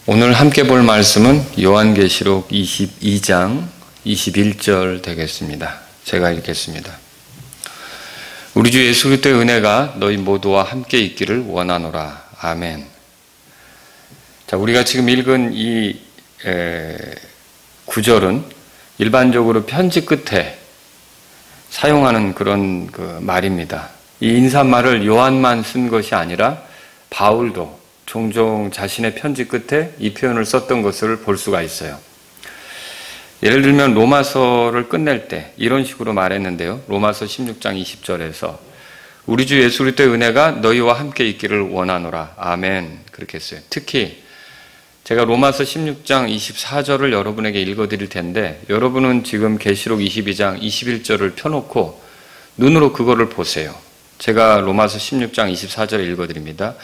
오늘 함께 볼 말씀은 요한계시록 22장 21절 되겠습니다. 제가 읽겠습니다. 우리 주 예수 그리스도의 은혜가 너희 모두와 함께 있기를 원하노라. 아멘. 자, 우리가 지금 읽은 이 구절은 일반적으로 편지 끝에 사용하는 그런 말입니다. 이 인사말을 요한만 쓴 것이 아니라 바울도 종종 자신의 편지 끝에 이 표현을 썼던 것을 볼 수가 있어요. 예를 들면 로마서를 끝낼 때 이런 식으로 말했는데요. 로마서 16장 20절에서 우리 주 예수 그리스도의 은혜가 너희와 함께 있기를 원하노라. 아멘. 그렇게 했어요. 특히 제가 로마서 16장 24절을 여러분에게 읽어드릴 텐데 여러분은 지금 계시록 22장 21절을 펴놓고 눈으로 그거를 보세요. 제가 로마서 16장 24절을 읽어드립니다.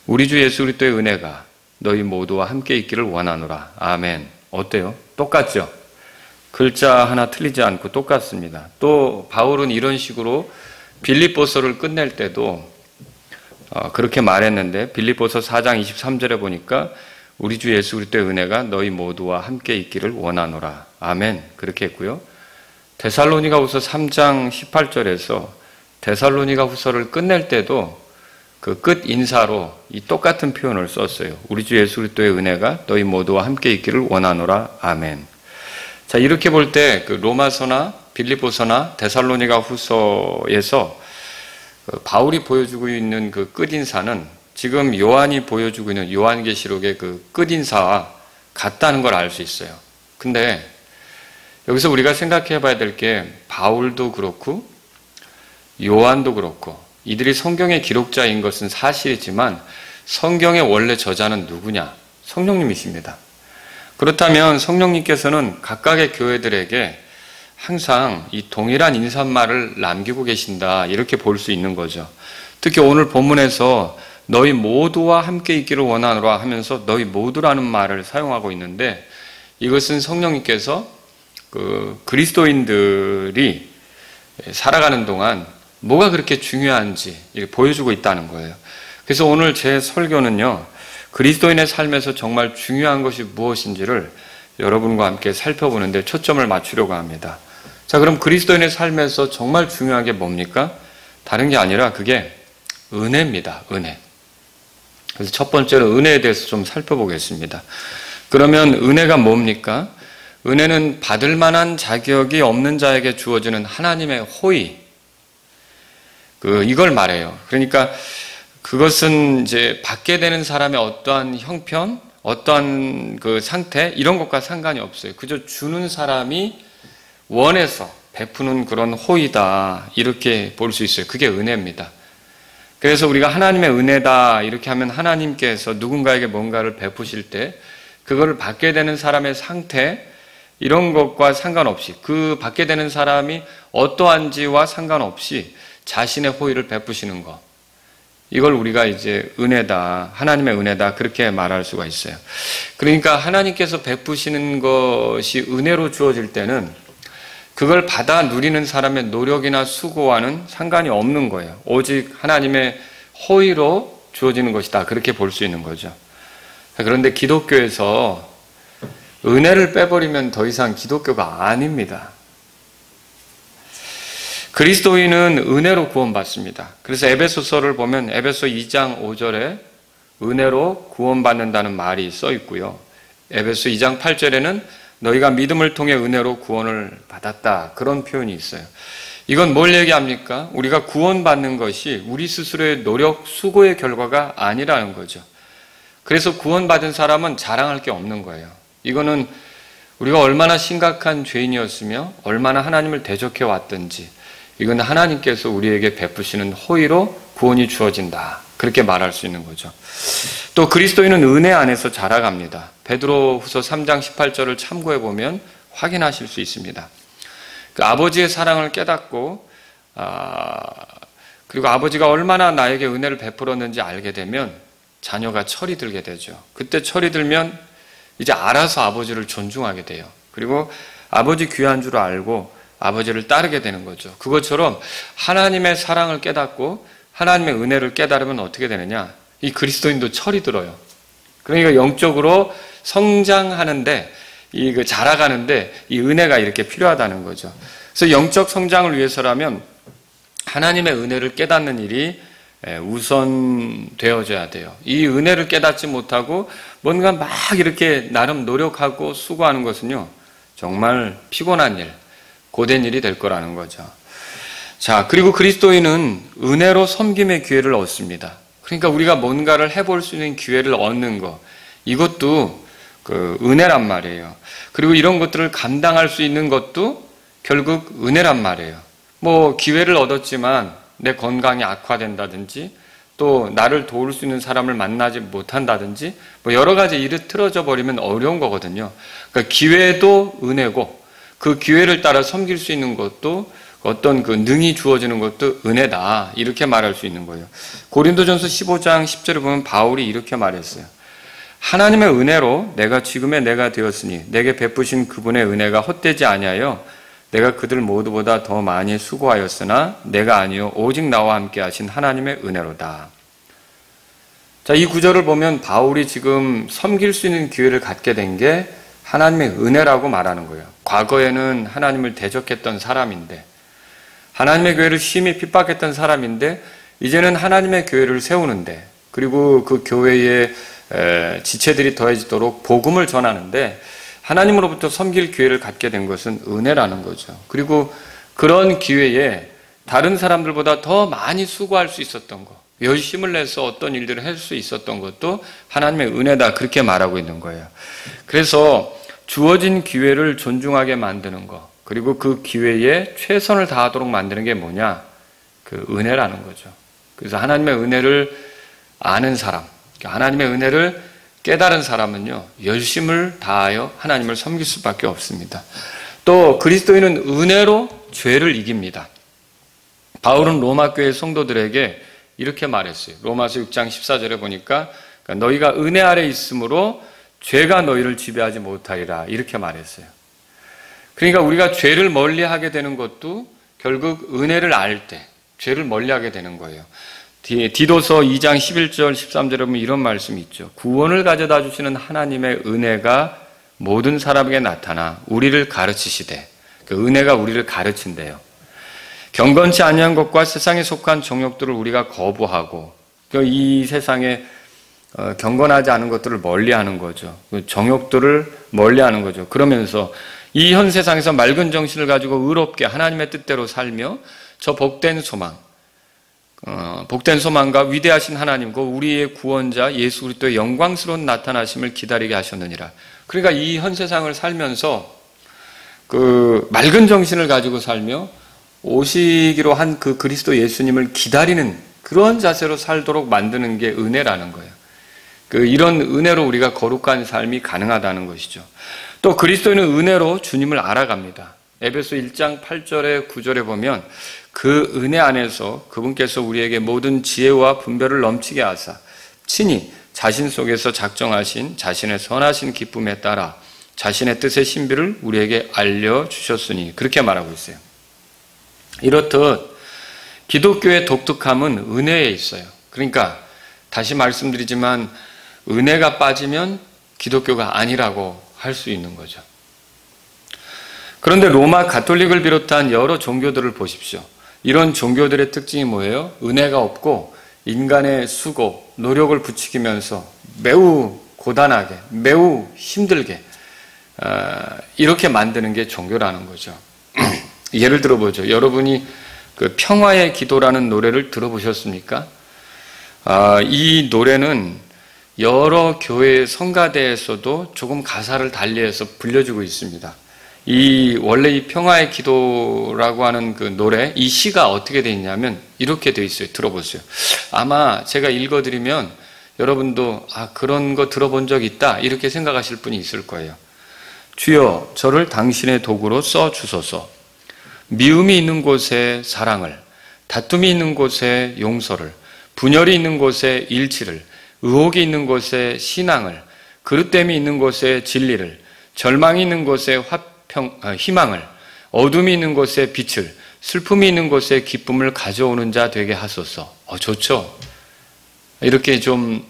우리 주 예수 그리스도의 은혜가 너희 모두와 함께 있기를 원하노라. 아멘. 어때요? 똑같죠? 글자 하나 틀리지 않고 똑같습니다. 또 바울은 이런 식으로 빌립보서를 끝낼 때도 그렇게 말했는데 빌립보서 4장 23절에 보니까 우리 주 예수 그리스도의 은혜가 너희 모두와 함께 있기를 원하노라. 아멘. 그렇게 했고요. 데살로니가후서 3장 18절에서 데살로니가후서를 끝낼 때도 그 끝 인사로 이 똑같은 표현을 썼어요. 우리 주 예수 그리스도의 은혜가 너희 모두와 함께 있기를 원하노라. 아멘. 자, 이렇게 볼 때 그 로마서나 빌립보서나 데살로니가 후서에서 바울이 보여주고 있는 그 끝인사는 지금 요한이 보여주고 있는 요한계시록의 그 끝인사와 같다는 걸 알 수 있어요. 근데 여기서 우리가 생각해 봐야 될 게 바울도 그렇고 요한도 그렇고 이들이 성경의 기록자인 것은 사실이지만 성경의 원래 저자는 누구냐? 성령님이십니다. 그렇다면 성령님께서는 각각의 교회들에게 항상 이 동일한 인사말을 남기고 계신다 이렇게 볼 수 있는 거죠. 특히 오늘 본문에서 너희 모두와 함께 있기를 원하노라 하면서 너희 모두라는 말을 사용하고 있는데 이것은 성령님께서 그리스도인들이 살아가는 동안 뭐가 그렇게 중요한지 보여주고 있다는 거예요. 그래서 오늘 제 설교는요, 그리스도인의 삶에서 정말 중요한 것이 무엇인지를 여러분과 함께 살펴보는데 초점을 맞추려고 합니다. 자, 그럼 그리스도인의 삶에서 정말 중요한 게 뭡니까? 다른 게 아니라 그게 은혜입니다. 은혜. 그래서 첫 번째로 은혜에 대해서 좀 살펴보겠습니다. 그러면 은혜가 뭡니까? 은혜는 받을 만한 자격이 없는 자에게 주어지는 하나님의 호의, 이걸 말해요. 그러니까 그것은 이제 받게 되는 사람의 어떠한 형편, 어떠한 그 상태, 이런 것과 상관이 없어요. 그저 주는 사람이 원해서 베푸는 그런 호의다. 이렇게 볼 수 있어요. 그게 은혜입니다. 그래서 우리가 하나님의 은혜다. 이렇게 하면 하나님께서 누군가에게 뭔가를 베푸실 때 그거를 받게 되는 사람의 상태, 이런 것과 상관없이 그 받게 되는 사람이 어떠한지와 상관없이 자신의 호의를 베푸시는 것, 이걸 우리가 이제 은혜다, 하나님의 은혜다 그렇게 말할 수가 있어요. 그러니까 하나님께서 베푸시는 것이 은혜로 주어질 때는 그걸 받아 누리는 사람의 노력이나 수고와는 상관이 없는 거예요. 오직 하나님의 호의로 주어지는 것이다 그렇게 볼 수 있는 거죠. 그런데 기독교에서 은혜를 빼버리면 더 이상 기독교가 아닙니다. 그리스도인은 은혜로 구원받습니다. 그래서 에베소서를 보면 에베소 2장 5절에 은혜로 구원받는다는 말이 써 있고요. 에베소 2장 8절에는 너희가 믿음을 통해 은혜로 구원을 받았다. 그런 표현이 있어요. 이건 뭘 얘기합니까? 우리가 구원받는 것이 우리 스스로의 노력, 수고의 결과가 아니라는 거죠. 그래서 구원받은 사람은 자랑할 게 없는 거예요. 이거는 우리가 얼마나 심각한 죄인이었으며 얼마나 하나님을 대적해 왔든지 이건 하나님께서 우리에게 베푸시는 호의로 구원이 주어진다. 그렇게 말할 수 있는 거죠. 또 그리스도인은 은혜 안에서 자라갑니다. 베드로후서 3장 18절을 참고해 보면 확인하실 수 있습니다. 그 아버지의 사랑을 깨닫고 그리고 아버지가 얼마나 나에게 은혜를 베풀었는지 알게 되면 자녀가 철이 들게 되죠. 그때 철이 들면 이제 알아서 아버지를 존중하게 돼요. 그리고 아버지 귀한 줄 알고 아버지를 따르게 되는 거죠. 그것처럼 하나님의 사랑을 깨닫고 하나님의 은혜를 깨달으면 어떻게 되느냐? 이 그리스도인도 철이 들어요. 그러니까 영적으로 성장하는데, 자라가는데 이 은혜가 이렇게 필요하다는 거죠. 그래서 영적 성장을 위해서라면 하나님의 은혜를 깨닫는 일이 우선 되어져야 돼요. 이 은혜를 깨닫지 못하고 뭔가 막 이렇게 나름 노력하고 수고하는 것은요, 정말 피곤한 일, 고된 일이 될 거라는 거죠. 자, 그리고 그리스도인은 은혜로 섬김의 기회를 얻습니다. 그러니까 우리가 뭔가를 해볼 수 있는 기회를 얻는 것, 이것도 은혜란 말이에요. 그리고 이런 것들을 감당할 수 있는 것도 결국 은혜란 말이에요. 기회를 얻었지만 내 건강이 악화된다든지, 또 나를 도울 수 있는 사람을 만나지 못한다든지, 여러 가지 일이 틀어져 버리면 어려운 거거든요. 그러니까 기회도 은혜고, 그 기회를 따라 섬길 수 있는 것도 어떤 능이 주어지는 것도 은혜다, 이렇게 말할 수 있는 거예요. 고린도전서 15장 10절에 보면 바울이 이렇게 말했어요. 하나님의 은혜로 내가 지금의 내가 되었으니 내게 베푸신 그분의 은혜가 헛되지 아니하여 내가 그들 모두보다 더 많이 수고하였으나 내가 아니요 오직 나와 함께 하신 하나님의 은혜로다. 자, 이 구절을 보면 바울이 지금 섬길 수 있는 기회를 갖게 된 게 하나님의 은혜라고 말하는 거예요. 과거에는 하나님을 대적했던 사람인데, 하나님의 교회를 심히 핍박했던 사람인데, 이제는 하나님의 교회를 세우는데, 그리고 그 교회에 지체들이 더해지도록 복음을 전하는데 하나님으로부터 섬길 기회를 갖게 된 것은 은혜라는 거죠. 그리고 그런 기회에 다른 사람들보다 더 많이 수고할 수 있었던 것, 열심을 내서 어떤 일들을 할 수 있었던 것도 하나님의 은혜다, 그렇게 말하고 있는 거예요. 그래서 주어진 기회를 존중하게 만드는 것, 그리고 그 기회에 최선을 다하도록 만드는 게 뭐냐? 은혜라는 거죠. 그래서 하나님의 은혜를 아는 사람, 하나님의 은혜를 깨달은 사람은요, 열심을 다하여 하나님을 섬길 수밖에 없습니다. 또 그리스도인은 은혜로 죄를 이깁니다. 바울은 로마 교회 성도들에게 이렇게 말했어요. 로마서 6장 14절에 보니까 너희가 은혜 아래 있으므로 죄가 너희를 지배하지 못하리라, 이렇게 말했어요. 그러니까 우리가 죄를 멀리하게 되는 것도 결국 은혜를 알 때 죄를 멀리하게 되는 거예요. 디도서 2장 11절 13절에 보면 이런 말씀이 있죠. 구원을 가져다 주시는 하나님의 은혜가 모든 사람에게 나타나 우리를 가르치시되, 그 은혜가 우리를 가르친대요. 경건치 아니한 것과 세상에 속한 정욕들을 우리가 거부하고, 이 세상에 경건하지 않은 것들을 멀리하는 거죠. 정욕들을 멀리하는 거죠. 그러면서 이 현 세상에서 맑은 정신을 가지고 의롭게 하나님의 뜻대로 살며 저 복된 소망과 위대하신 하나님과 우리의 구원자 예수 그리스도의 영광스러운 나타나심을 기다리게 하셨느니라. 그러니까 이 현 세상을 살면서 맑은 정신을 가지고 살며 오시기로 한 그 그리스도 예수님을 기다리는 그런 자세로 살도록 만드는 게 은혜라는 거예요. 이런 은혜로 우리가 거룩한 삶이 가능하다는 것이죠. 또 그리스도인은 은혜로 주님을 알아갑니다. 에베소 1장 8절에 9절에 보면 그 은혜 안에서 그분께서 우리에게 모든 지혜와 분별을 넘치게 하사 친히 자신 속에서 작정하신 자신의 선하신 기쁨에 따라 자신의 뜻의 신비를 우리에게 알려주셨으니, 그렇게 말하고 있어요. 이렇듯 기독교의 독특함은 은혜에 있어요. 그러니까 다시 말씀드리지만 은혜가 빠지면 기독교가 아니라고 할 수 있는 거죠. 그런데 로마 가톨릭을 비롯한 여러 종교들을 보십시오. 이런 종교들의 특징이 뭐예요? 은혜가 없고 인간의 수고, 노력을 부추기면서 매우 고단하게, 매우 힘들게 이렇게 만드는 게 종교라는 거죠. 예를 들어보죠. 여러분이 평화의 기도라는 노래를 들어보셨습니까? 이 노래는 여러 교회 성가대에서도 조금 가사를 달리해서 불려주고 있습니다. 원래 이 평화의 기도라고 하는 그 노래, 이 시가 어떻게 되어 있냐면 이렇게 되어 있어요. 들어보세요. 아마 제가 읽어드리면 여러분도 그런 거 들어본 적 있다, 이렇게 생각하실 분이 있을 거예요. 주여, 저를 당신의 도구로 써주소서. 미움이 있는 곳에 사랑을, 다툼이 있는 곳에 용서를, 분열이 있는 곳에 일치를, 의혹이 있는 곳에 신앙을, 그릇됨이 있는 곳에 진리를, 절망이 있는 곳에 희망을, 어둠이 있는 곳에 빛을, 슬픔이 있는 곳에 기쁨을 가져오는 자 되게 하소서. 좋죠? 이렇게 좀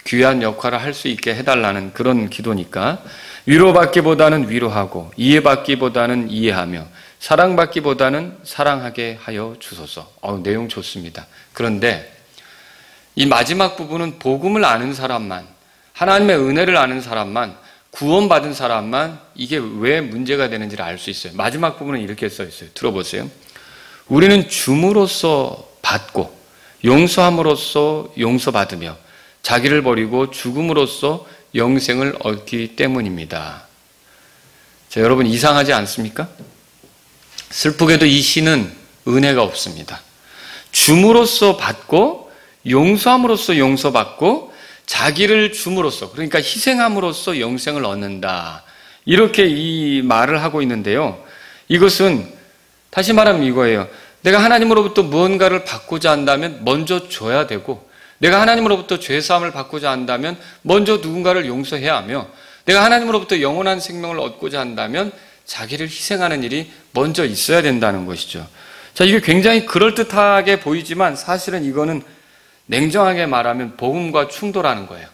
귀한 역할을 할 수 있게 해달라는 그런 기도니까 위로받기보다는 위로하고 이해받기보다는 이해하며 사랑받기보다는 사랑하게 하여 주소서. 내용 좋습니다. 그런데 이 마지막 부분은 복음을 아는 사람만, 하나님의 은혜를 아는 사람만, 구원받은 사람만 이게 왜 문제가 되는지를 알 수 있어요. 마지막 부분은 이렇게 써 있어요. 들어보세요. 우리는 줌으로써 받고 용서함으로써 용서받으며 자기를 버리고 죽음으로써 영생을 얻기 때문입니다. 자, 여러분 이상하지 않습니까? 슬프게도 이 시는 은혜가 없습니다. 줌으로써 받고 용서함으로써 용서받고 자기를 줌으로써, 그러니까 희생함으로써 영생을 얻는다. 이렇게 이 말을 하고 있는데요. 이것은 다시 말하면 이거예요. 내가 하나님으로부터 무언가를 받고자 한다면 먼저 줘야 되고, 내가 하나님으로부터 죄사함을 받고자 한다면 먼저 누군가를 용서해야 하며, 내가 하나님으로부터 영원한 생명을 얻고자 한다면 자기를 희생하는 일이 먼저 있어야 된다는 것이죠. 자, 이게 굉장히 그럴듯하게 보이지만 사실은 이거는 냉정하게 말하면 복음과 충돌하는 거예요.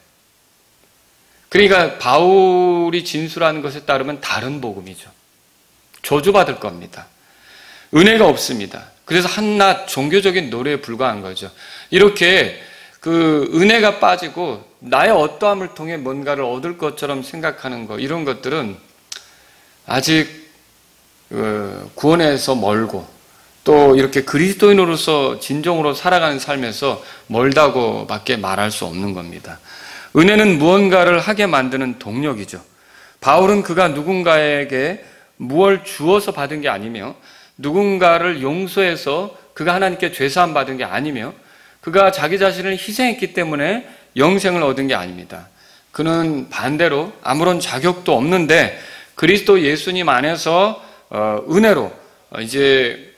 그러니까 바울이 진술하는 것에 따르면 다른 복음이죠. 저주받을 겁니다. 은혜가 없습니다. 그래서 한낱 종교적인 노래에 불과한 거죠. 이렇게 그 은혜가 빠지고 나의 어떠함을 통해 뭔가를 얻을 것처럼 생각하는 것, 이런 것들은 아직 구원에서 멀고 또 이렇게 그리스도인으로서 진정으로 살아가는 삶에서 멀다고밖에 말할 수 없는 겁니다. 은혜는 무언가를 하게 만드는 동력이죠. 바울은 그가 누군가에게 무엇을 주어서 받은 게 아니며, 누군가를 용서해서 그가 하나님께 죄사함 받은 게 아니며, 그가 자기 자신을 희생했기 때문에 영생을 얻은 게 아닙니다. 그는 반대로 아무런 자격도 없는데 그리스도 예수님 안에서 은혜로 이제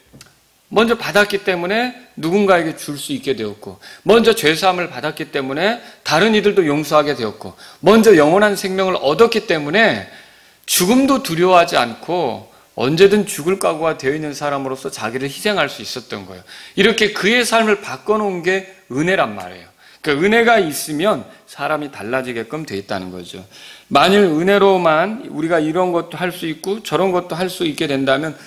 먼저 받았기 때문에 누군가에게 줄 수 있게 되었고, 먼저 죄사함을 받았기 때문에 다른 이들도 용서하게 되었고, 먼저 영원한 생명을 얻었기 때문에 죽음도 두려워하지 않고 언제든 죽을 각오가 되어 있는 사람으로서 자기를 희생할 수 있었던 거예요. 이렇게 그의 삶을 바꿔놓은 게 은혜란 말이에요. 그러니까 은혜가 있으면 사람이 달라지게끔 되어 있다는 거죠. 만일 은혜로만 우리가 이런 것도 할 수 있고 저런 것도 할 수 있게 된다면,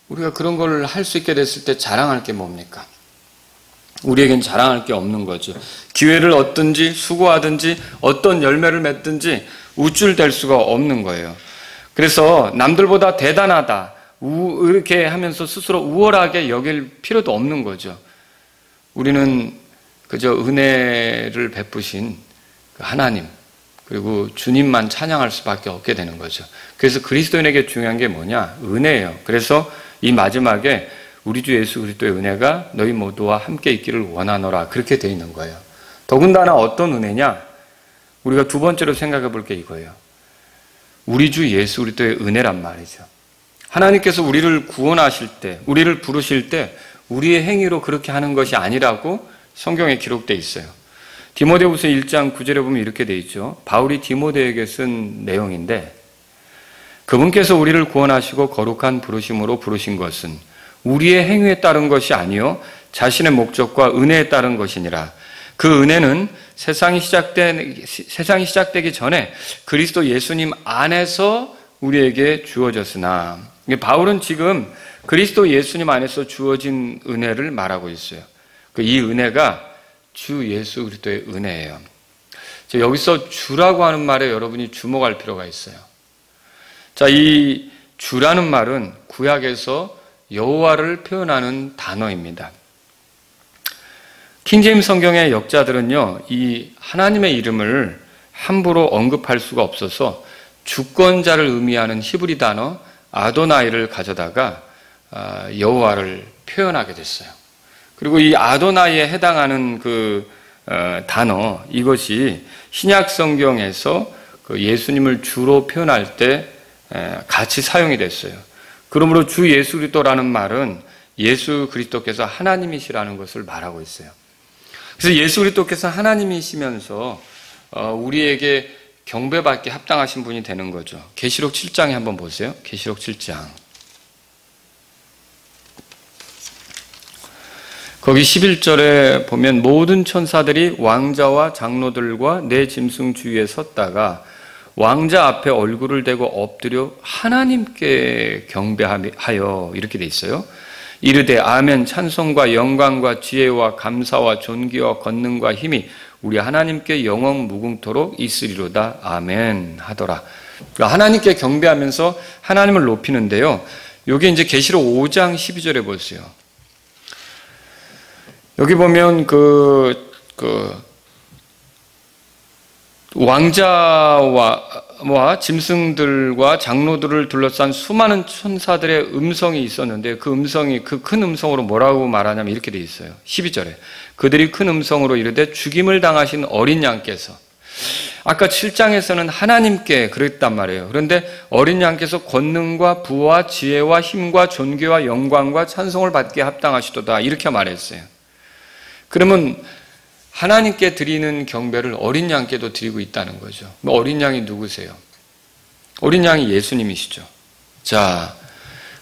우리가 그런 걸 할 수 있게 됐을 때 자랑할 게 뭡니까? 우리에겐 자랑할 게 없는 거죠. 기회를 얻든지 수고하든지 어떤 열매를 맺든지 우쭐댈 수가 없는 거예요. 그래서 남들보다 대단하다 이렇게 하면서 스스로 우월하게 여길 필요도 없는 거죠. 우리는 그저 은혜를 베푸신 하나님, 그리고 주님만 찬양할 수밖에 없게 되는 거죠. 그래서 그리스도인에게 중요한 게 뭐냐? 은혜예요. 그래서 이 마지막에 우리 주 예수 그리스도의 은혜가 너희 모두와 함께 있기를 원하노라, 그렇게 되어 있는 거예요. 더군다나 어떤 은혜냐? 우리가 두 번째로 생각해 볼 게 이거예요. 우리 주 예수 그리스도의 은혜란 말이죠. 하나님께서 우리를 구원하실 때, 우리를 부르실 때 우리의 행위로 그렇게 하는 것이 아니라고 성경에 기록되어 있어요. 디모데후서 1장 9절에 보면 이렇게 되어 있죠. 바울이 디모데에게 쓴 내용인데, 그분께서 우리를 구원하시고 거룩한 부르심으로 부르신 것은 우리의 행위에 따른 것이 아니요 자신의 목적과 은혜에 따른 것이니라. 그 은혜는 세상이 시작되기 전에 그리스도 예수님 안에서 우리에게 주어졌으나, 바울은 지금 그리스도 예수님 안에서 주어진 은혜를 말하고 있어요. 이 은혜가 주 예수 그리스도의 은혜예요. 여기서 주라고 하는 말에 여러분이 주목할 필요가 있어요. 자, 이 주라는 말은 구약에서 여호와를 표현하는 단어입니다. 킹제임스 성경의 역자들은요, 이 하나님의 이름을 함부로 언급할 수가 없어서 주권자를 의미하는 히브리 단어 아도나이를 가져다가 여호와를 표현하게 됐어요. 그리고 이 아도나이에 해당하는 그 단어, 이것이 신약 성경에서 그 예수님을 주로 표현할 때 같이 사용이 됐어요. 그러므로 주 예수 그리스도라는 말은 예수 그리스도께서 하나님이시라는 것을 말하고 있어요. 그래서 예수 그리스도께서 하나님이시면서 우리에게 경배받기 합당하신 분이 되는 거죠. 계시록 7장에 한번 보세요. 계시록 7장. 거기 11절에 보면 모든 천사들이 왕자와 장로들과 내 짐승 주위에 섰다가 왕자 앞에 얼굴을 대고 엎드려 하나님께 경배하여 이렇게 돼 있어요. 이르되 아멘, 찬송과 영광과 지혜와 감사와 존귀와 권능과 힘이 우리 하나님께 영원 무궁토록 있으리로다. 아멘 하더라. 그러니까 하나님께 경배하면서 하나님을 높이는데요. 이게 이제 계시록 5장 12절에 보세요. 여기 보면 왕자와 짐승들과 장로들을 둘러싼 수많은 천사들의 음성이 있었는데 그 음성이 그 큰 음성으로 뭐라고 말하냐면 이렇게 돼 있어요. 12절에 그들이 큰 음성으로 이르되 죽임을 당하신 어린 양께서, 아까 7장에서는 하나님께 그랬단 말이에요. 그런데 어린 양께서 권능과 부와 지혜와 힘과 존귀와 영광과 찬송을 받게 합당하시도다 이렇게 말했어요. 그러면 하나님께 드리는 경배를 어린 양께도 드리고 있다는 거죠. 어린 양이 누구세요? 어린 양이 예수님이시죠. 자,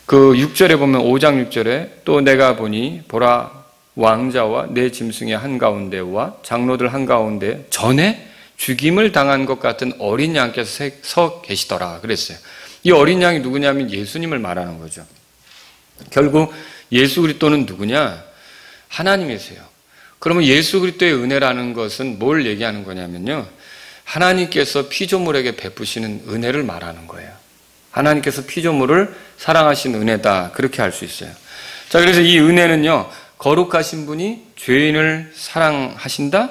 그 6절에 보면 5장 6절에 또 내가 보니 보라 왕자와 내 짐승의 한가운데와 장로들 한가운데 전에 죽임을 당한 것 같은 어린 양께서 서 계시더라 그랬어요. 이 어린 양이 누구냐면 예수님을 말하는 거죠. 결국 예수 그리스도는 누구냐? 하나님이세요. 그러면 예수 그리스도의 은혜라는 것은 뭘 얘기하는 거냐면요. 하나님께서 피조물에게 베푸시는 은혜를 말하는 거예요. 하나님께서 피조물을 사랑하신 은혜다. 그렇게 할 수 있어요. 자, 그래서 이 은혜는요. 거룩하신 분이 죄인을 사랑하신다?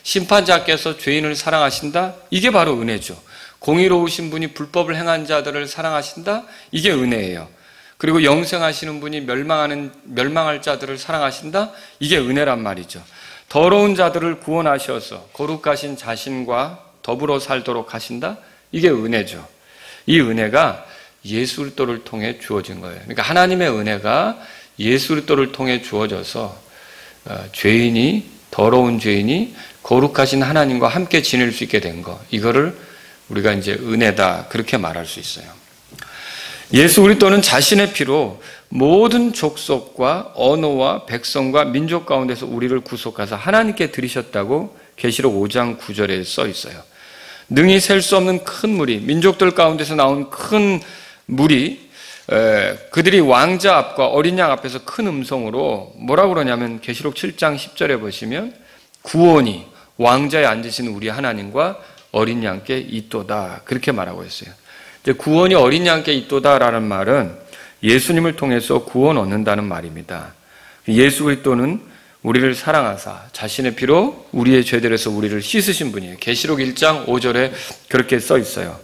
심판자께서 죄인을 사랑하신다? 이게 바로 은혜죠. 공의로우신 분이 불법을 행한 자들을 사랑하신다? 이게 은혜예요. 그리고 영생하시는 분이 멸망할 자들을 사랑하신다? 이게 은혜란 말이죠. 더러운 자들을 구원하셔서 거룩하신 자신과 더불어 살도록 하신다? 이게 은혜죠. 이 은혜가 예수 그리스도를 통해 주어진 거예요. 그러니까 하나님의 은혜가 예수 그리스도를 통해 주어져서 더러운 죄인이 거룩하신 하나님과 함께 지낼 수 있게 된 거, 이거를 우리가 이제 은혜다 그렇게 말할 수 있어요. 예수 그리스도는 자신의 피로 모든 족속과 언어와 백성과 민족 가운데서 우리를 구속하사 하나님께 드리셨다고 계시록 5장 9절에 써 있어요. 능히 셀 수 없는 큰 물이, 민족들 가운데서 나온 큰 물이 그들이 왕자 앞과 어린 양 앞에서 큰 음성으로 뭐라고 그러냐면 계시록 7장 10절에 보시면 구원이 왕자에 앉으신 우리 하나님과 어린 양께 있도다 그렇게 말하고 있어요. 구원이 어린 양께 있도다라는 말은 예수님을 통해서 구원 얻는다는 말입니다. 예수 그리스도는 우리를 사랑하사 자신의 피로 우리의 죄들에서 우리를 씻으신 분이에요. 계시록 1장 5절에 그렇게 써 있어요.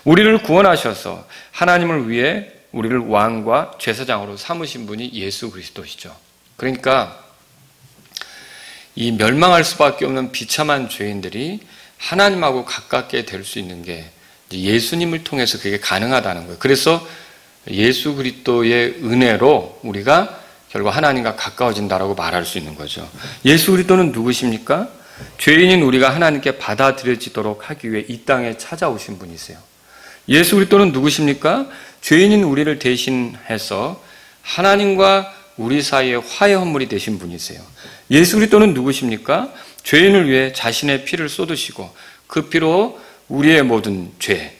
우리를 구원하셔서 하나님을 위해 우리를 왕과 제사장으로 삼으신 분이 예수 그리스도시죠. 그러니까 이 멸망할 수밖에 없는 비참한 죄인들이 하나님하고 가깝게 될 수 있는 게 예수님을 통해서 그게 가능하다는 거예요. 그래서 예수 그리스도의 은혜로 우리가 결국 하나님과 가까워진다라고 말할 수 있는 거죠. 예수 그리스도는 누구십니까? 죄인인 우리가 하나님께 받아들여지도록 하기 위해 이 땅에 찾아오신 분이세요. 예수 그리스도는 누구십니까? 죄인인 우리를 대신해서 하나님과 우리 사이에 화해 헌물이 되신 분이세요. 예수 그리스도는 누구십니까? 죄인을 위해 자신의 피를 쏟으시고 그 피로 우리의 모든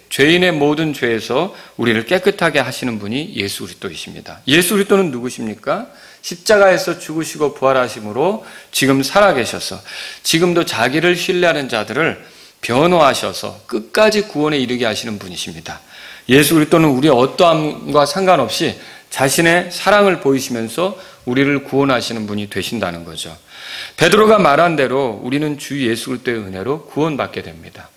죄인의 모든 죄에서 우리를 깨끗하게 하시는 분이 예수 그리스도이십니다. 예수 그리스도는 누구십니까? 십자가에서 죽으시고 부활하심으로 지금 살아계셔서 지금도 자기를 신뢰하는 자들을 변호하셔서 끝까지 구원에 이르게 하시는 분이십니다. 예수 그리스도는 우리의 어떠함과 상관없이 자신의 사랑을 보이시면서 우리를 구원하시는 분이 되신다는 거죠. 베드로가 말한 대로 우리는 주 예수 그리스도의 은혜로 구원받게 됩니다.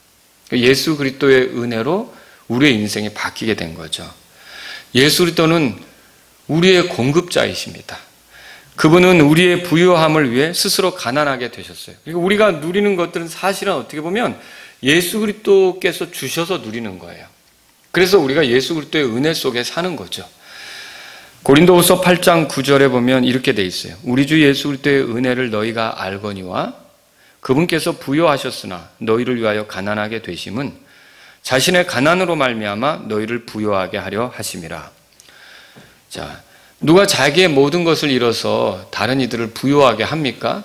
예수 그리스도의 은혜로 우리의 인생이 바뀌게 된 거죠. 예수 그리스도는 우리의 공급자이십니다. 그분은 우리의 부유함을 위해 스스로 가난하게 되셨어요. 그러니까 우리가 누리는 것들은 사실은 어떻게 보면 예수 그리스도께서 주셔서 누리는 거예요. 그래서 우리가 예수 그리스도의 은혜 속에 사는 거죠. 고린도후서 8장 9절에 보면 이렇게 돼 있어요. 우리 주 예수 그리스도의 은혜를 너희가 알거니와 그분께서 부요하셨으나 너희를 위하여 가난하게 되심은 자신의 가난으로 말미암아 너희를 부요하게 하려 하심이라. 자, 누가 자기의 모든 것을 잃어서 다른 이들을 부유하게 합니까?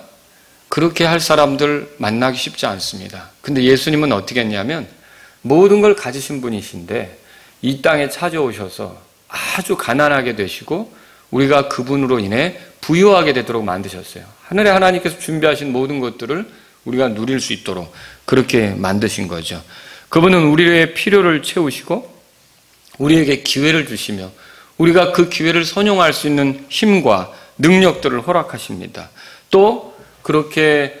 그렇게 할 사람들 만나기 쉽지 않습니다. 근데 예수님은 어떻게 했냐면 모든 걸 가지신 분이신데 이 땅에 찾아오셔서 아주 가난하게 되시고 우리가 그분으로 인해 부유하게 되도록 만드셨어요. 하늘의 하나님께서 준비하신 모든 것들을 우리가 누릴 수 있도록 그렇게 만드신 거죠. 그분은 우리의 필요를 채우시고 우리에게 기회를 주시며 우리가 그 기회를 선용할 수 있는 힘과 능력들을 허락하십니다. 또 그렇게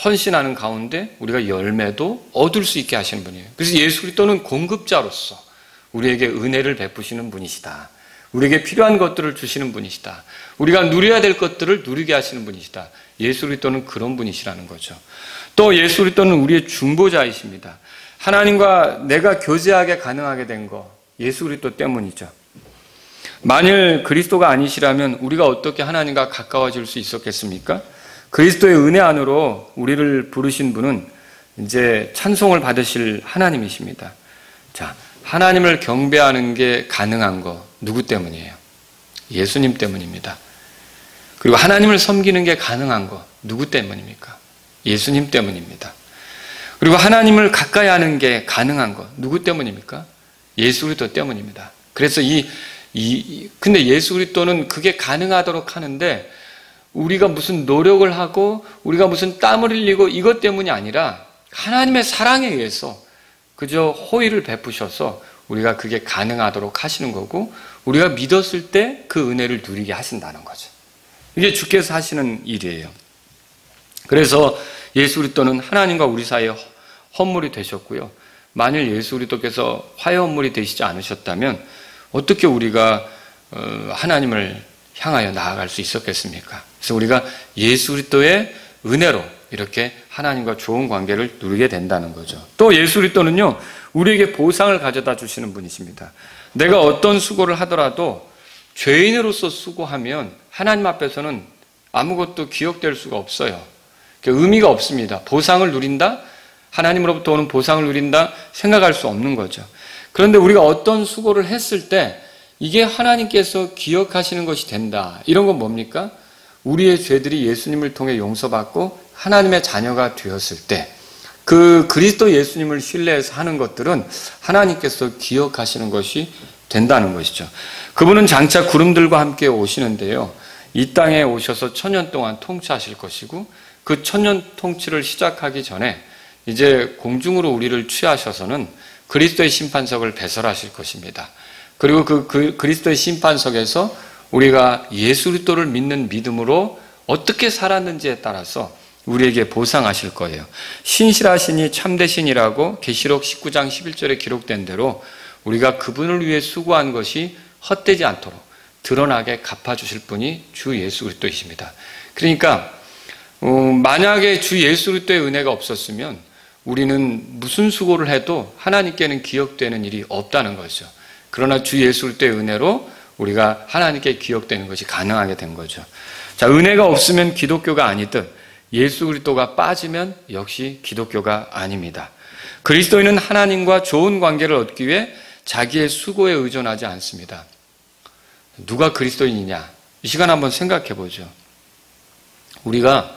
헌신하는 가운데 우리가 열매도 얻을 수 있게 하시는 분이에요. 그래서 예수 그리스도는 공급자로서 우리에게 은혜를 베푸시는 분이시다. 우리에게 필요한 것들을 주시는 분이시다. 우리가 누려야 될 것들을 누리게 하시는 분이시다. 예수 그리스도는 그런 분이시라는 거죠. 또 예수 그리스도는 우리의 중보자이십니다. 하나님과 내가 교제하게 가능하게 된 거 예수 그리스도 때문이죠. 만일 그리스도가 아니시라면 우리가 어떻게 하나님과 가까워질 수 있었겠습니까? 그리스도의 은혜 안으로 우리를 부르신 분은 이제 찬송을 받으실 하나님이십니다. 자, 하나님을 경배하는 게 가능한 거 누구 때문이에요? 예수님 때문입니다. 그리고 하나님을 섬기는 게 가능한 거 누구 때문입니까? 예수님 때문입니다. 그리고 하나님을 가까이 하는 게 가능한 거 누구 때문입니까? 예수 그리스도 때문입니다. 그래서 근데 예수 그리스도는 그게 가능하도록 하는데 우리가 무슨 노력을 하고 우리가 무슨 땀을 흘리고 이것 때문이 아니라 하나님의 사랑에 의해서 그저 호의를 베푸셔서 우리가 그게 가능하도록 하시는 거고 우리가 믿었을 때 그 은혜를 누리게 하신다는 거죠. 이게 주께서 하시는 일이에요. 그래서 예수 그리스도는 하나님과 우리 사이에 헌물이 되셨고요. 만일 예수 그리스도께서 화해 헌물이 되시지 않으셨다면 어떻게 우리가 하나님을 향하여 나아갈 수 있었겠습니까? 그래서 우리가 예수 그리스도의 은혜로 이렇게 하나님과 좋은 관계를 누리게 된다는 거죠. 또 예수 그리스도는요, 우리에게 보상을 가져다 주시는 분이십니다. 내가 어떤 수고를 하더라도 죄인으로서 수고하면 하나님 앞에서는 아무것도 기억될 수가 없어요. 의미가 없습니다. 보상을 누린다? 하나님으로부터 오는 보상을 누린다? 생각할 수 없는 거죠. 그런데 우리가 어떤 수고를 했을 때 이게 하나님께서 기억하시는 것이 된다. 이런 건 뭡니까? 우리의 죄들이 예수님을 통해 용서받고 하나님의 자녀가 되었을 때 그 그리스도 예수님을 신뢰해서 하는 것들은 하나님께서 기억하시는 것이 된다는 것이죠. 그분은 장차 구름들과 함께 오시는데요. 이 땅에 오셔서 1000년 동안 통치하실 것이고 그 1000년 통치를 시작하기 전에 이제 공중으로 우리를 취하셔서는 그리스도의 심판석을 배설하실 것입니다. 그리고 그 그리스도의 심판석에서 우리가 예수 그리스도를 믿는 믿음으로 어떻게 살았는지에 따라서 우리에게 보상하실 거예요. 신실하시니 참되신이라고 계시록 19장 11절에 기록된 대로 우리가 그분을 위해 수고한 것이 헛되지 않도록 드러나게 갚아주실 분이 주 예수 그리스도이십니다. 그러니까 만약에 주 예수 그리스도의 은혜가 없었으면 우리는 무슨 수고를 해도 하나님께는 기억되는 일이 없다는 거죠. 그러나 주 예수 그리스도의 은혜로 우리가 하나님께 기억되는 것이 가능하게 된 거죠. 자, 은혜가 없으면 기독교가 아니듯 예수 그리스도가 빠지면 역시 기독교가 아닙니다. 그리스도인은 하나님과 좋은 관계를 얻기 위해 자기의 수고에 의존하지 않습니다. 누가 그리스도인이냐? 이 시간 한번 생각해 보죠. 우리가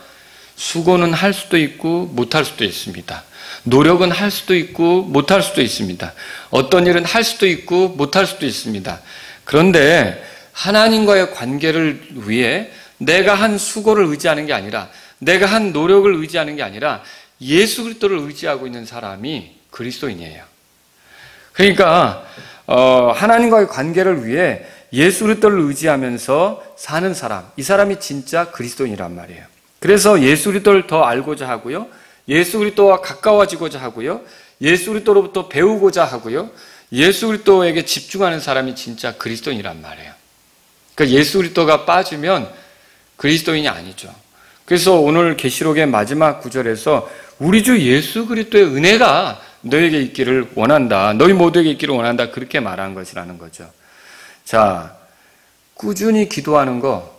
수고는 할 수도 있고 못할 수도 있습니다. 노력은 할 수도 있고 못할 수도 있습니다. 어떤 일은 할 수도 있고 못할 수도 있습니다. 그런데 하나님과의 관계를 위해 내가 한 수고를 의지하는 게 아니라 내가 한 노력을 의지하는 게 아니라 예수 그리스도를 의지하고 있는 사람이 그리스도인이에요. 그러니까 하나님과의 관계를 위해 예수 그리스도를 의지하면서 사는 사람, 이 사람이 진짜 그리스도인이란 말이에요. 그래서 예수 그리스도를 더 알고자 하고요. 예수 그리스도와 가까워지고자 하고요. 예수 그리스도로부터 배우고자 하고요. 예수 그리스도에게 집중하는 사람이 진짜 그리스도인이란 말이에요. 그러니까 예수 그리스도가 빠지면 그리스도인이 아니죠. 그래서 오늘 계시록의 마지막 구절에서 우리 주 예수 그리스도의 은혜가 너에게 있기를 원한다. 너희 모두에게 있기를 원한다. 그렇게 말한 것이라는 거죠. 자, 꾸준히 기도하는 거,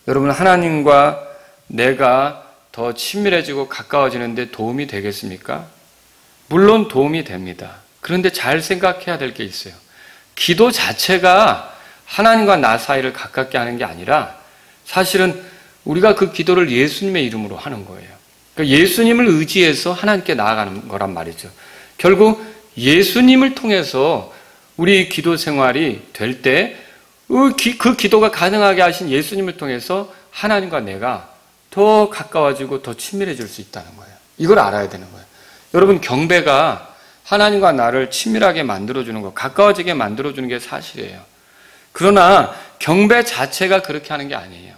여러분 하나님과 내가 더 친밀해지고 가까워지는데 도움이 되겠습니까? 물론 도움이 됩니다. 그런데 잘 생각해야 될 게 있어요. 기도 자체가 하나님과 나 사이를 가깝게 하는 게 아니라 사실은 우리가 그 기도를 예수님의 이름으로 하는 거예요. 그러니까 예수님을 의지해서 하나님께 나아가는 거란 말이죠. 결국 예수님을 통해서 우리 기도 생활이 될 때 그 기도가 가능하게 하신 예수님을 통해서 하나님과 내가 더 가까워지고 더 친밀해질 수 있다는 거예요. 이걸 알아야 되는 거예요. 여러분, 경배가 하나님과 나를 친밀하게 만들어주는 거, 가까워지게 만들어주는 게 사실이에요. 그러나 경배 자체가 그렇게 하는 게 아니에요.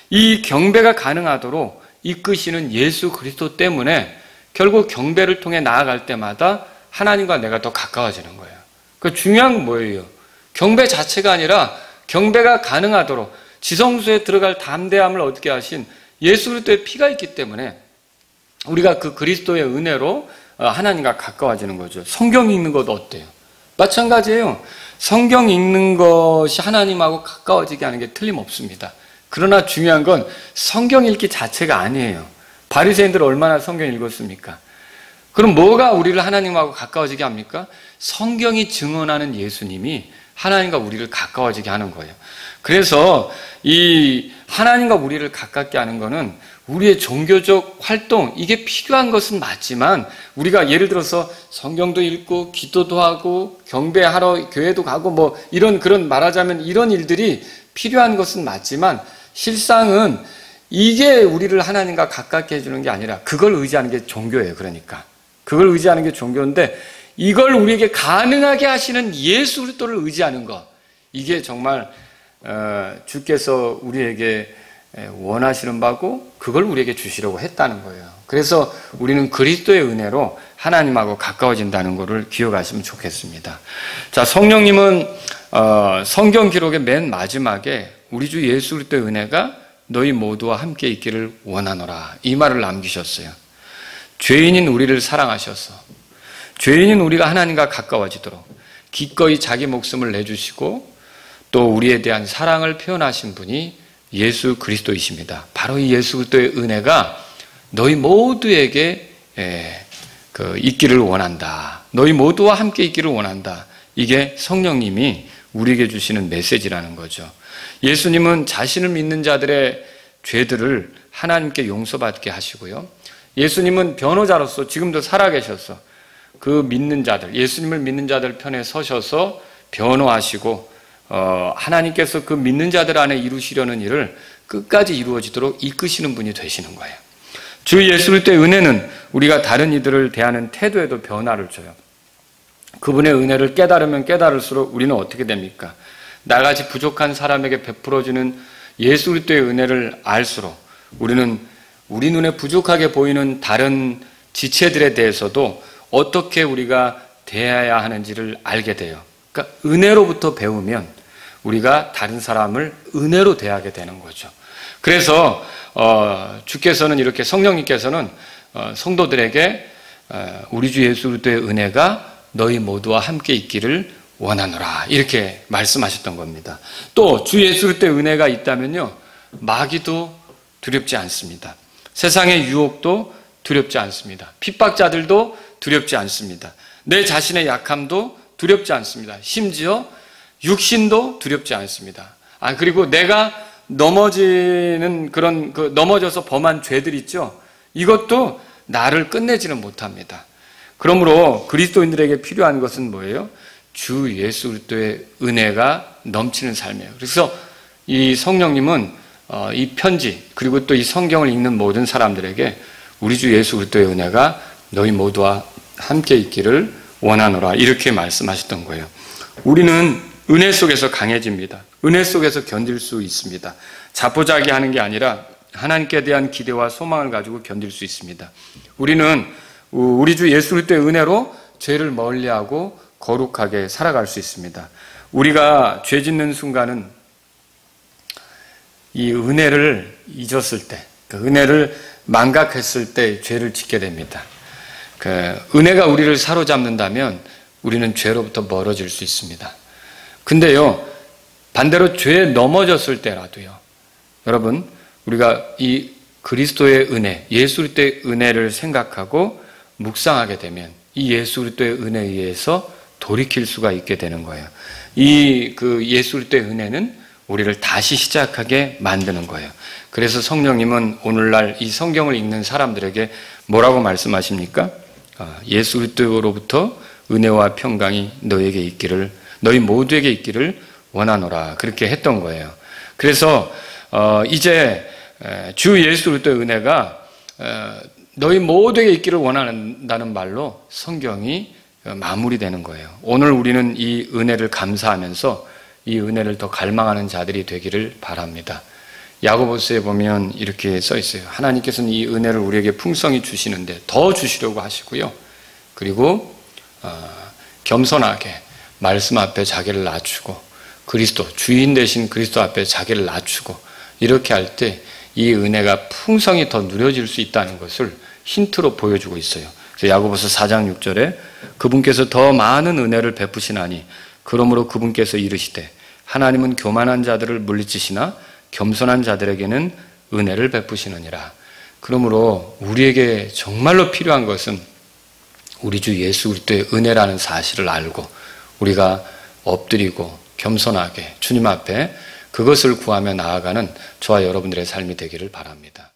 이 경배가 가능하도록 이끄시는 예수 그리스도 때문에 결국 경배를 통해 나아갈 때마다 하나님과 내가 더 가까워지는 거예요. 그 중요한 건 뭐예요? 경배 자체가 아니라 경배가 가능하도록 지성소에 들어갈 담대함을 얻게 하신 예수 그리스도의 피가 있기 때문에 우리가 그 그리스도의 은혜로 하나님과 가까워지는 거죠. 성경 읽는 것도 어때요? 마찬가지예요. 성경 읽는 것이 하나님하고 가까워지게 하는 게 틀림없습니다. 그러나 중요한 건 성경 읽기 자체가 아니에요. 바리새인들 얼마나 성경 읽었습니까? 그럼 뭐가 우리를 하나님하고 가까워지게 합니까? 성경이 증언하는 예수님이 하나님과 우리를 가까워지게 하는 거예요. 그래서 이 하나님과 우리를 가깝게 하는 거는 우리의 종교적 활동, 이게 필요한 것은 맞지만 우리가 예를 들어서 성경도 읽고 기도도 하고 경배하러 교회도 가고 뭐 이런 그런 말하자면 이런 일들이 필요한 것은 맞지만 실상은 이게 우리를 하나님과 가깝게 해주는 게 아니라 그걸 의지하는 게 종교예요. 그러니까 그걸 의지하는 게 종교인데 이걸 우리에게 가능하게 하시는 예수 그리스도를 의지하는 것, 이게 정말 주께서 우리에게 원하시는 바고 그걸 우리에게 주시려고 했다는 거예요. 그래서 우리는 그리스도의 은혜로 하나님하고 가까워진다는 것을 기억하시면 좋겠습니다. 자, 성령님은 성경 기록의 맨 마지막에 우리 주 예수 그리스도의 은혜가 너희 모두와 함께 있기를 원하노라, 이 말을 남기셨어요. 죄인인 우리를 사랑하셔서 죄인인 우리가 하나님과 가까워지도록 기꺼이 자기 목숨을 내주시고 또 우리에 대한 사랑을 표현하신 분이 예수 그리스도이십니다. 바로 이 예수 그리스도의 은혜가 너희 모두에게 있기를 원한다. 너희 모두와 함께 있기를 원한다. 이게 성령님이 우리에게 주시는 메시지라는 거죠. 예수님은 자신을 믿는 자들의 죄들을 하나님께 용서받게 하시고요. 예수님은 변호자로서 지금도 살아계셔서 그 믿는 자들, 예수님을 믿는 자들 편에 서셔서 변호하시고 하나님께서 그 믿는 자들 안에 이루시려는 일을 끝까지 이루어지도록 이끄시는 분이 되시는 거예요. 주 예수 그리스도의 은혜는 우리가 다른 이들을 대하는 태도에도 변화를 줘요. 그분의 은혜를 깨달으면 깨달을수록 우리는 어떻게 됩니까? 나같이 부족한 사람에게 베풀어주는 예수 그리스도의 은혜를 알수록 우리는 우리 눈에 부족하게 보이는 다른 지체들에 대해서도 어떻게 우리가 대해야 하는지를 알게 돼요. 그러니까 은혜로부터 배우면 우리가 다른 사람을 은혜로 대하게 되는 거죠. 그래서 주께서는 이렇게 성령님께서는 성도들에게 우리 주 예수 그리스도의 은혜가 너희 모두와 함께 있기를 원하노라, 이렇게 말씀하셨던 겁니다. 또 주 예수 그리스도의 은혜가 있다면요, 마귀도 두렵지 않습니다. 세상의 유혹도 두렵지 않습니다. 핍박자들도 두렵지 않습니다. 내 자신의 약함도 두렵지 않습니다. 심지어 육신도 두렵지 않습니다. 그리고 내가 넘어지는 그런 넘어져서 범한 죄들 있죠. 이것도 나를 끝내지는 못합니다. 그러므로 그리스도인들에게 필요한 것은 뭐예요? 주 예수 그리스도의 은혜가 넘치는 삶이에요. 그래서 이 성령님은 이 편지 그리고 또 이 성경을 읽는 모든 사람들에게 우리 주 예수 그리스도의 은혜가 너희 모두와 함께 있기를 원하노라, 이렇게 말씀하셨던 거예요. 우리는 은혜 속에서 강해집니다. 은혜 속에서 견딜 수 있습니다. 자포자기하는 게 아니라 하나님께 대한 기대와 소망을 가지고 견딜 수 있습니다. 우리는 우리 주 예수 그리스도의 은혜로 죄를 멀리하고 거룩하게 살아갈 수 있습니다. 우리가 죄 짓는 순간은 이 은혜를 잊었을 때, 그 은혜를 망각했을 때 죄를 짓게 됩니다. 은혜가 우리를 사로잡는다면 우리는 죄로부터 멀어질 수 있습니다. 근데요, 반대로 죄에 넘어졌을 때라도요, 여러분, 우리가 이 그리스도의 은혜, 예수 그리스도의 은혜를 생각하고 묵상하게 되면 이 예수 그리스도의 은혜에 의해서 돌이킬 수가 있게 되는 거예요. 이 그 예수 그리스도의 은혜는 우리를 다시 시작하게 만드는 거예요. 그래서 성령님은 오늘날 이 성경을 읽는 사람들에게 뭐라고 말씀하십니까? 예수 그리스도로부터 은혜와 평강이 너희 모두에게 있기를 원하노라. 그렇게 했던 거예요. 그래서 이제 주 예수 그리스도의 은혜가 너희 모두에게 있기를 원한다는 말로 성경이 마무리되는 거예요. 오늘 우리는 이 은혜를 감사하면서 이 은혜를 더 갈망하는 자들이 되기를 바랍니다. 야고보서에 보면 이렇게 써 있어요. 하나님께서는 이 은혜를 우리에게 풍성히 주시는데 더 주시려고 하시고요. 그리고 겸손하게 말씀 앞에 자기를 낮추고 주인 되신 그리스도 앞에 자기를 낮추고 이렇게 할 때 이 은혜가 풍성히 더 누려질 수 있다는 것을 힌트로 보여주고 있어요. 그래서 야고보서 4장 6절에 그분께서 더 많은 은혜를 베푸시나니 그러므로 그분께서 이르시되 하나님은 교만한 자들을 물리치시나 겸손한 자들에게는 은혜를 베푸시느니라. 그러므로 우리에게 정말로 필요한 것은 우리 주 예수 그리스도의 은혜라는 사실을 알고 우리가 엎드리고 겸손하게 주님 앞에 그것을 구하며 나아가는 저와 여러분들의 삶이 되기를 바랍니다.